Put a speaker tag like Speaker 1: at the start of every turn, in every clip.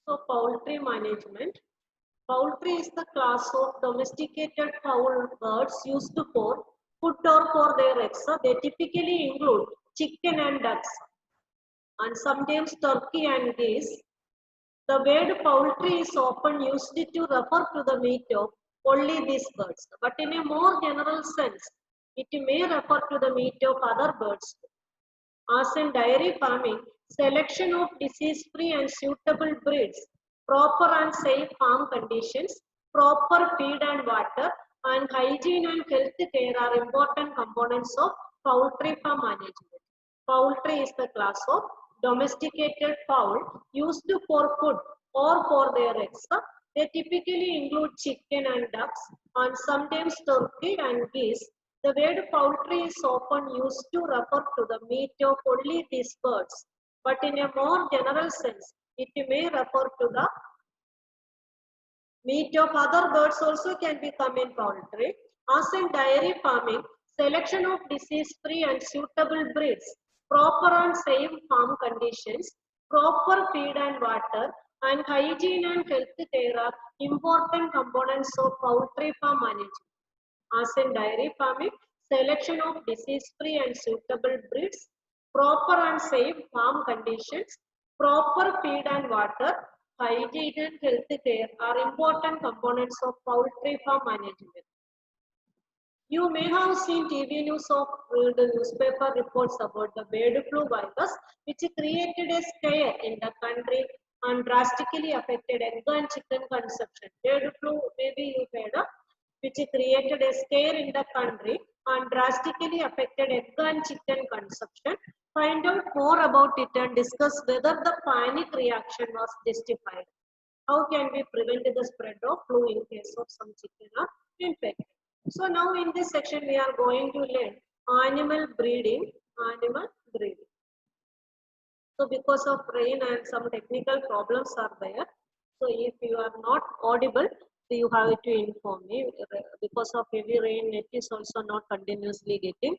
Speaker 1: So poultry management. Poultry is the class of domesticated fowl birds used for food or for their eggs. So they typically include chicken and ducks, and sometimes turkey and geese. The word poultry is often used to refer to the meat of only these birds, but in a more general sense, it may refer to the meat of other birds. As in dairy farming, selection of disease-free and suitable breeds, proper and safe farm conditions, proper feed and water, and hygiene and health care are important components of poultry farm management. Poultry is the class of domesticated fowl used for food or for their eggs. They typically include chicken and ducks, and sometimes turkey and geese. The word poultry is often used to refer to the meat of only these birds, but in a more general sense, it may refer to the meat of other birds also can become in poultry. As in dairy farming, selection of disease-free and suitable breeds, proper and safe farm conditions, proper feed and water, and hygiene and health care are important components of poultry farm management. As in dairy farming, selection of disease-free and suitable breeds, proper and safe farm conditions, proper feed and water, hygiene and health care are important components of poultry farm management. You may have seen TV news of the newspaper reports about the bird flu virus, which created a scare in the country and drastically affected egg and chicken consumption. Bird flu, maybe you heard of, which created a scare in the country and drastically affected egg and chicken consumption. Find out more about it and discuss whether the panic reaction was justified. How can we prevent the spread of flu in case of some chicken are infected? So now in this section we are going to learn animal breeding. Animal breeding. So because of rain and some technical problems are there. So if you are not audible, so you have to inform me. Because of heavy rain, it is also not continuously getting.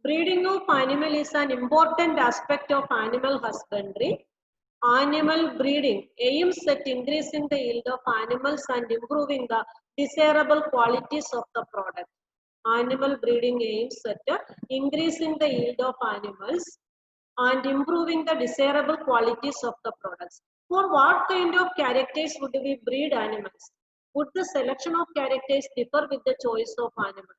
Speaker 1: Breeding of animal is an important aspect of animal husbandry. Animal breeding aims at increasing the yield of animals and improving the desirable qualities of the product. Animal breeding aims at increasing the yield of animals and improving the desirable qualities of the products. For what kind of characters would we breed animals? Would the selection of characters differ with the choice of animals?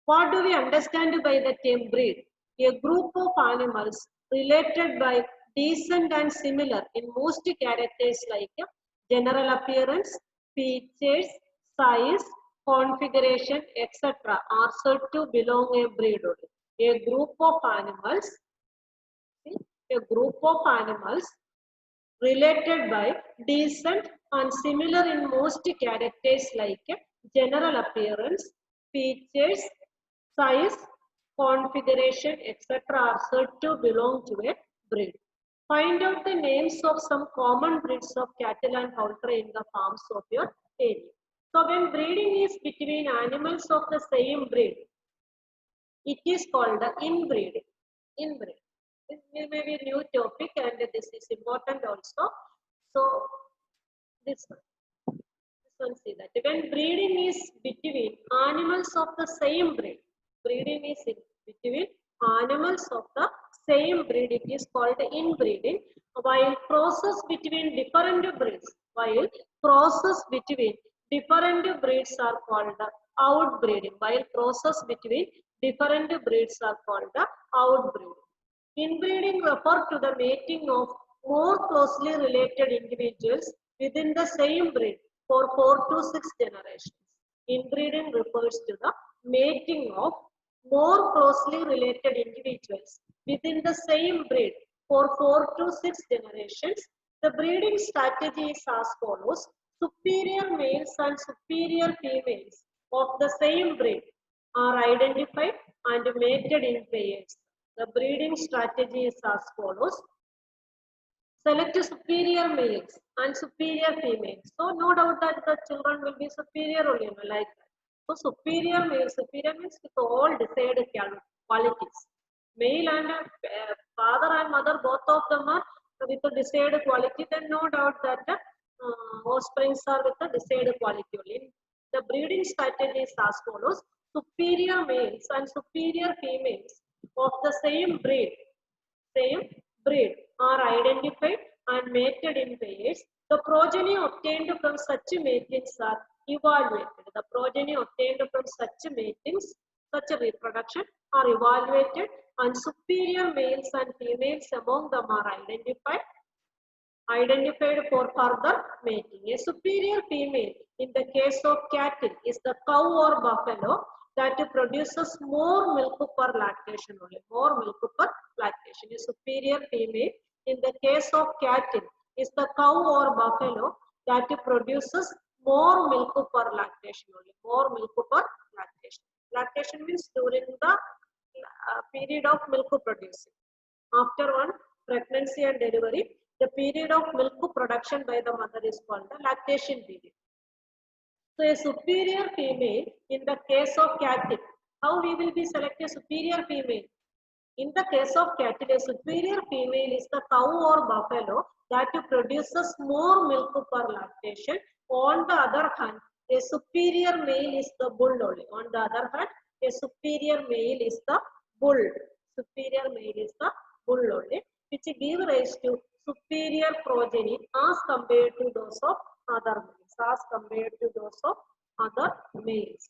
Speaker 1: What do we understand by the term breed? A group of animals related by decent and similar in most characters like general appearance, features, size, configuration, etc. are said to belong a breed. A group of animals related by decent and similar in most characters like general appearance, features, size, configuration, etc. are said to belong to a breed. Find out the names of some common breeds of cattle and poultry in the farms of your area. So when breeding is between animals of the same breed, it is called the inbreeding. Inbreeding. This may be a new topic and this is important also. So this one see that when breeding is between animals of the same breed, breeding is between animals of the same breed, it is called inbreeding. While process between different breeds, are called outbreeding. While process between different breeds are called outbreeding. Inbreeding refers to the mating of more closely related individuals within the same breed for 4 to 6 generations. Inbreeding refers to the mating of more closely related individuals within the same breed for 4 to 6 generations. The breeding strategy is as follows. Superior males and superior females of the same breed are identified and mated in pairs. The breeding strategy is as follows. Select superior males and superior females. So no doubt that the children will be superior only like that. So superior means with all desired qualities. Male and father and mother, both of them are with the desired quality. Then no doubt that offsprings are with the desired quality only. The breeding strategy is as follows. Superior males and superior females of the same breed are identified and mated in pairs. The progeny obtained from such matings are evaluated. The progeny obtained from such matings, such a reproduction, are evaluated, and superior males and females among them are identified for further mating. A superior female in the case of cattle is the cow or buffalo that produces more milk per lactation only, more milk per lactation. A superior female in the case of cattle is the cow or buffalo that produces more milk per lactation only, more milk per lactation. Lactation means during the period of milk producing. After one pregnancy and delivery, the period of milk production by the mother is called the lactation period. So a superior female in the case of cattle, how we will be selecting superior female? In the case of cattle, a superior female is the cow or buffalo that produces more milk per lactation. On the other hand, a superior male is the bull only. On the other hand, a superior male is the bull. Superior male is the bull only, which give rise to superior progeny as compared to those of other males. As compared to those of other males.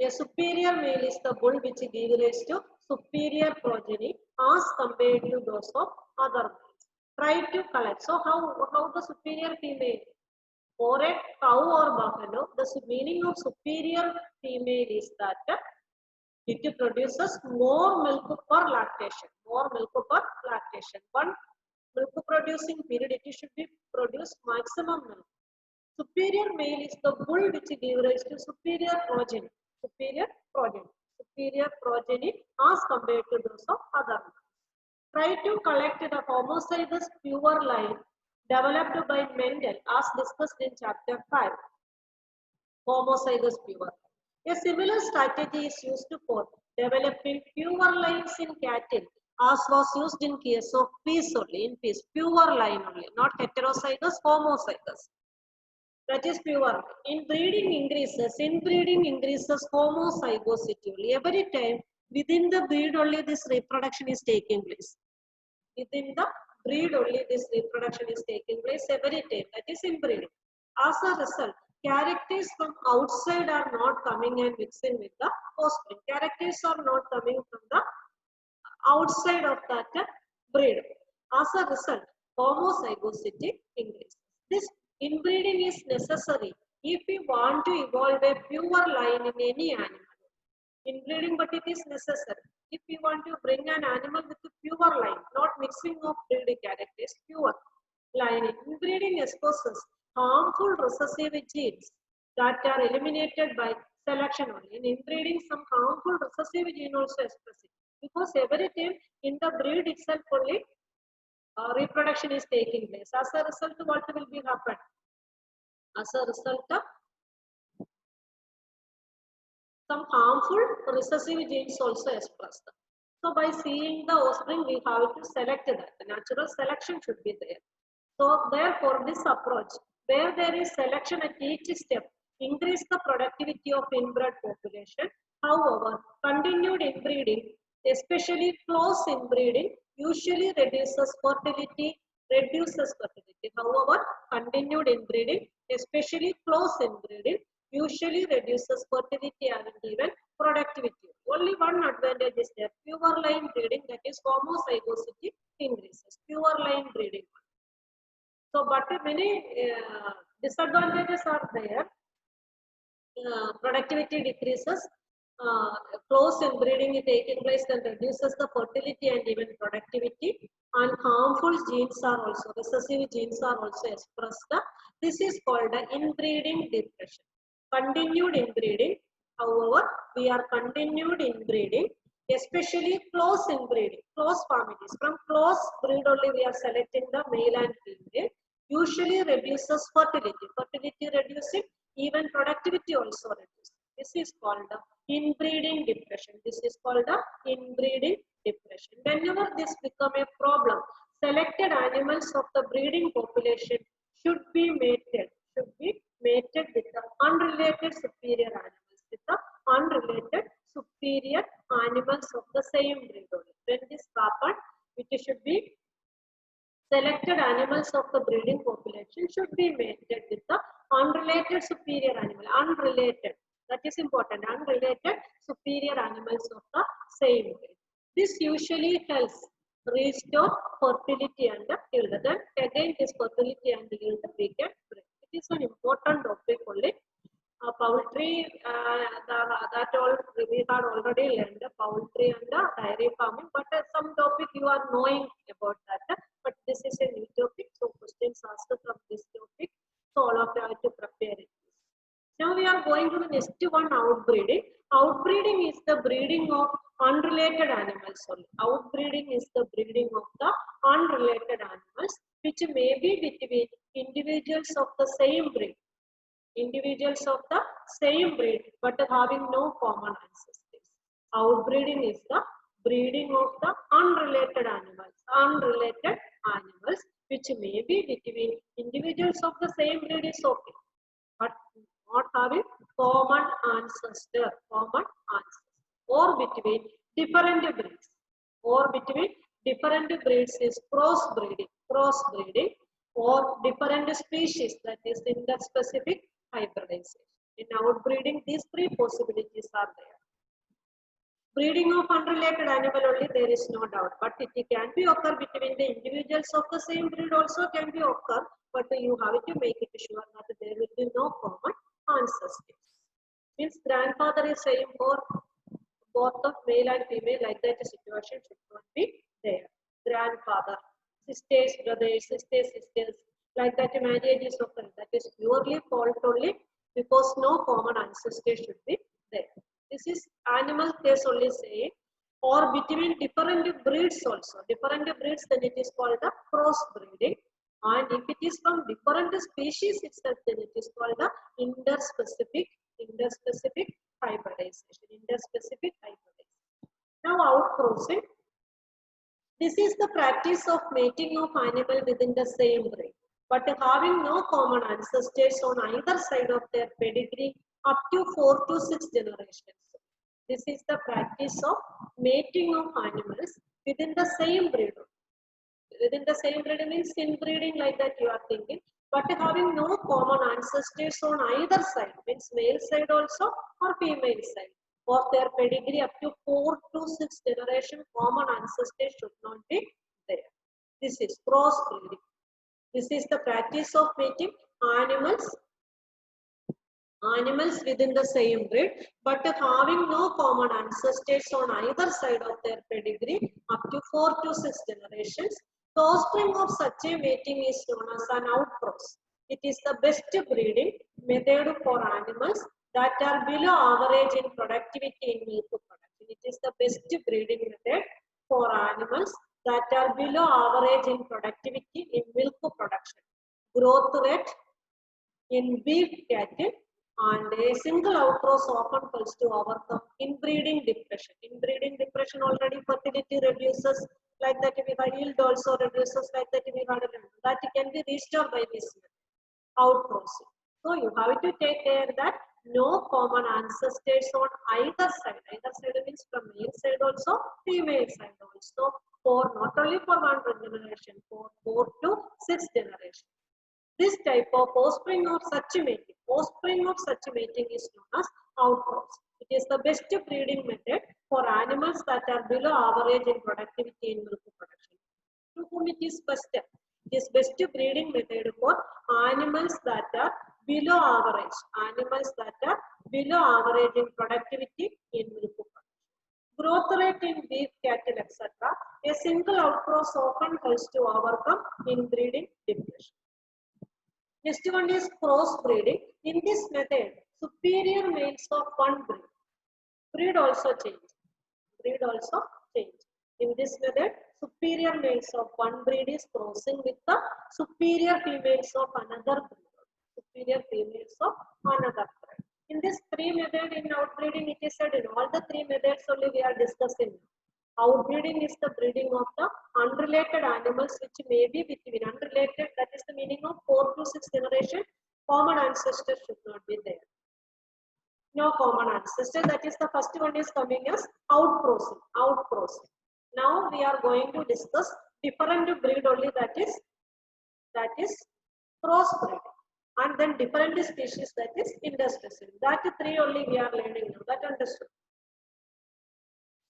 Speaker 1: A superior male is the bull which gives rise to superior progeny as compared to those of other males. Try to collect. So how the superior female? For a cow or buffalo, the meaning of superior female is that it produces more milk per lactation. More milk per lactation. One milk producing period, it should be produce maximum milk. Superior male is the bull which gives rise to superior progeny. Superior progeny as compared to those of other males. Try to collect the homozygous pure line developed by Mendel as discussed in chapter 5. Homozygous pure. A similar strategy is used for developing pure lines in cattle as was used in case of peas only. In peas, pure line only, not heterozygous, homozygous. That is pure. Inbreeding increases homozygosity only. Every time within the breed only this reproduction is taking place. Within the breed only this reproduction is taking place every time. That is inbreeding. As a result, characters from outside are not coming and mixing with the offspring. Characters are not coming from the outside of that breed. As a result, homozygosity increases. This inbreeding is necessary if we want to evolve a pure line in any animal. Inbreeding, but it is necessary. If we want to bring an animal with a pure line, not mixing of breed characters, pure line. Inbreeding exposes harmful recessive genes that are eliminated by selection only. In inbreeding, some harmful recessive gene also expressed because every time in the breed itself only reproduction is taking place. As a result, what will be happen? As a result, some harmful recessive genes also expressed. So by seeing the offspring, we have to select that. The natural selection should be there. So therefore, this approach, where there is selection at each step, increase the productivity of inbred population. However, continued inbreeding, especially close inbreeding, usually reduces fertility. However, continued inbreeding, especially close inbreeding, usually reduces fertility and even productivity. Only one advantage is there: pure line breeding, that is homozygosity increases. Pure line breeding. So, but many disadvantages are there. Productivity decreases. Close inbreeding is taking place and reduces the fertility and even productivity. And harmful genes are also, recessive genes are also expressed. This is called inbreeding depression. Continued inbreeding. However, we are continued inbreeding, especially close inbreeding, close families. From close breed only we are selecting the male and female. Usually reduces fertility. Fertility reducing, even productivity also reduces. This is called inbreeding depression. This is called inbreeding depression. Whenever this become a problem, selected animals of the breeding population should be mated with the unrelated superior animals, with the unrelated superior animals of the same breed only. When this happens, it should be selected animals of the breeding population should be mated with the unrelated superior animal. Unrelated, that is important. Unrelated superior animals of the same breed. This usually helps restore fertility and yield. Then again, this fertility and yield we can bring. It is an important topic only. Poultry, that all we had already learned, poultry and dairy farming, but some topic you are knowing about that, but this is a new topic, so questions asked from this topic, so all of you have to prepare it. Now we are going to the next one, outbreeding. Outbreeding is the breeding of unrelated animals only. Outbreeding is the breeding of the unrelated animals, which may be between individuals of the same breed. Individuals of the same breed but having no common ancestors. Outbreeding is the breeding of the unrelated animals which may be between individuals of the same breed is okay, but not having common ancestor, or between different breeds, is crossbreeding, or different species, that is interspecific hybridization. In outbreeding, these three possibilities are there. Breeding of unrelated animal only, there is no doubt, but it can be occur between the individuals of the same breed also can be occur, but you have to make it sure that there will be no common ancestors. Means grandfather is same for both of male and female, like that situation should not be there. Grandfather, sisters, brothers, sisters, like that marriage is occurring. That is purely fault only because no common ancestor should be there. This is animal case only saying, or between different breeds also. Different breeds, then it is called the crossbreeding. And if it is from different species itself, then it is called the interspecific hybridization. Now outcrossing. This is the practice of mating of animal within the same breed, but having no common ancestors on either side of their pedigree up to 4 to 6 generations. This is the practice of mating of animals within the same breed. Within the same breed means inbreeding, like that you are thinking, but having no common ancestors on either side, means male side also or female side, or their pedigree up to 4 to 6 generation, common ancestors should not be there. This is crossbreeding. This is the practice of mating animals within the same breed, but having no common ancestors on either side of their pedigree up to 4 to 6 generations. The offspring of such a mating is known as an outcross. It is the best breeding method for animals that are below average in productivity in milk production. It is the best breeding method for animals that are below average in productivity in milk production. Growth rate in beef cattle, and a single outcross often helps to overcome inbreeding depression. Inbreeding depression, already fertility reduces, like that we had yield also reduces, like that we had that can be restored by this outcrossing. So you have to take care that no common ancestors on either side. Either side means from male side also, female side also, for not only for 1 generation, for 4 to 6 generations. This type of offspring of such mating is known as outcross. It is the best breeding method for animals that are below average in productivity in milk production. To whom it is best? It is best breeding method for animals that are below average. In productivity in milk production. Growth rate in beef cattle, etc. A single outcross often helps to overcome inbreeding depression. Next one is crossbreeding. In this method, superior males of one breed also change. In this method, superior males of one breed is crossing with the superior females of another breed. In this three method in outbreeding, it is said in all the three methods only we are discussing. Outbreeding is the breeding of the unrelated animals which may be between unrelated, that is the meaning of 4 to 6 generation. Common ancestor should not be there. No common ancestor. That is the first one is coming as outcrossing. Outcrossing. Now we are going to discuss different breed only, that is crossbreeding, and then different species, that is interspecies. That three only we are learning now. That understood.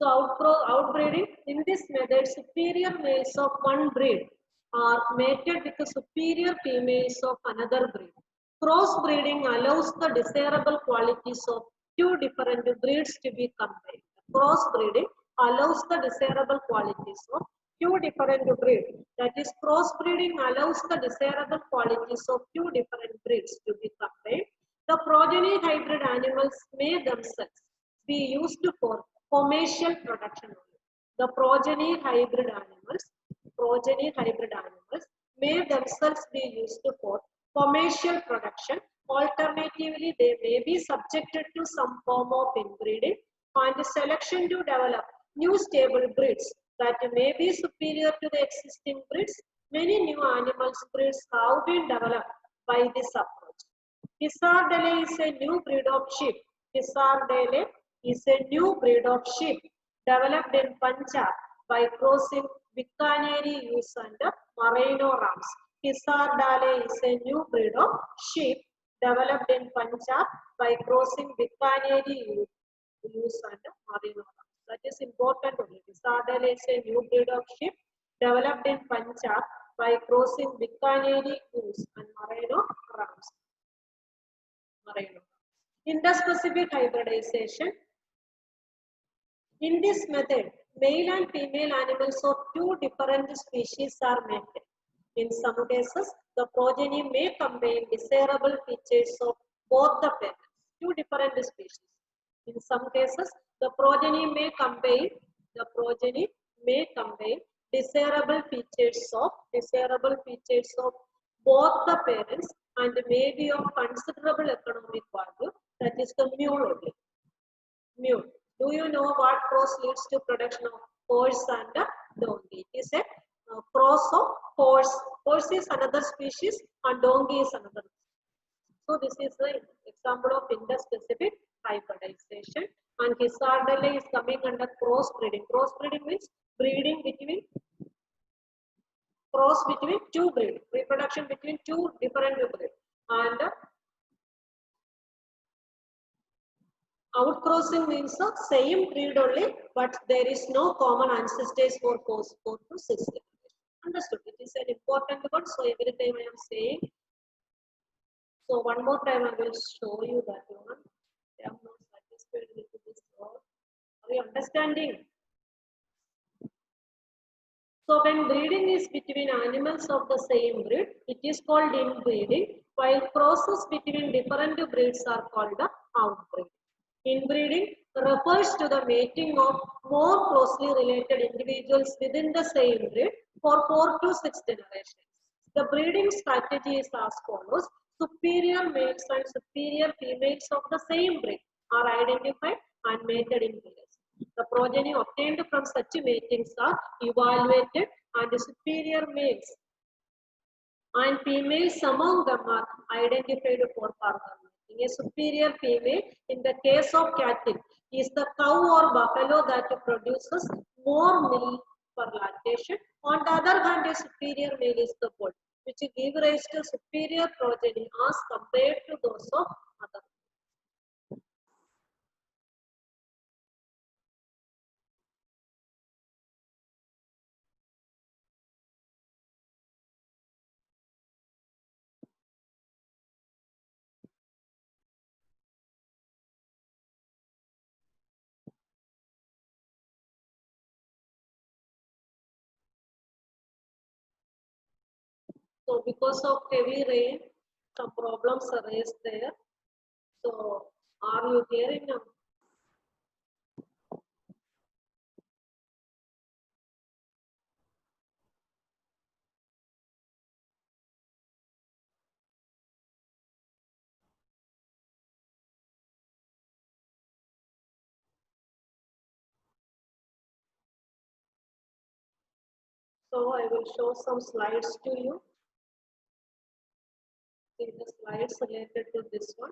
Speaker 1: So outbreeding, in this method, superior males of one breed are mated with the superior females of another breed. Crossbreeding allows the desirable qualities of two different breeds to be combined. Crossbreeding allows the desirable qualities of two different breeds. That is, crossbreeding allows the desirable qualities of two different breeds to be combined. The progeny hybrid animals may themselves be used for commercial production only. The progeny hybrid animals may themselves be used for commercial production. Alternatively, they may be subjected to some form of inbreeding and selection to develop new stable breeds that may be superior to the existing breeds. Many new animals breeds have been developed by this approach. Hisardale is a new breed of sheep. Hisardale is a new breed of sheep developed in Punjab by crossing Bikaneri ewes and Merino rams. Hisardale is a new breed of sheep developed in Punjab by crossing Bikaneri ewes and Merino rams. That is important only. Hisardale is a new breed of sheep developed in Punjab by crossing Bikaneri ewes and Merino rams. Interspecific hybridization. In this method, male and female animals of two different species are mated. In some cases, the progeny may combine desirable features of both the parents, two different species. In some cases, the progeny may combine desirable features of both the parents and may be of considerable economic value. That is the mule only. Mule. Do you know what cross leads to production of horse and donkey? It is a cross of horse. Horse is another species and donkey is another. So this is the example of interspecific hybridization. And Hisardale is coming under crossbreeding. Crossbreeding means breeding between two breeds, reproduction between two different breeds. And outcrossing means the same breed only, but there is no common ancestors for 4 to 6 generations. Understood? It is an important one. So every time I am saying. So one more time I will show you that one. I am not satisfied with this one. Are you understanding? So when breeding is between animals of the same breed, it is called inbreeding, while crosses between different breeds are called outbreeding. Inbreeding refers to the mating of more closely related individuals within the same breed for 4 to 6 generations. The breeding strategy is as follows. Superior males and superior females of the same breed are identified and mated in pairs. The progeny obtained from such matings are evaluated and the superior males and females among them are identified for further mating. A superior female in the case of cattle is the cow or buffalo that produces more milk for lactation. On the other hand, a superior male is the bull, which gives rise to superior progeny as compared to those of other. So because of heavy rain, some problems arise there. So are you hearing now? So I will show some slides to you. See the slides related to this one.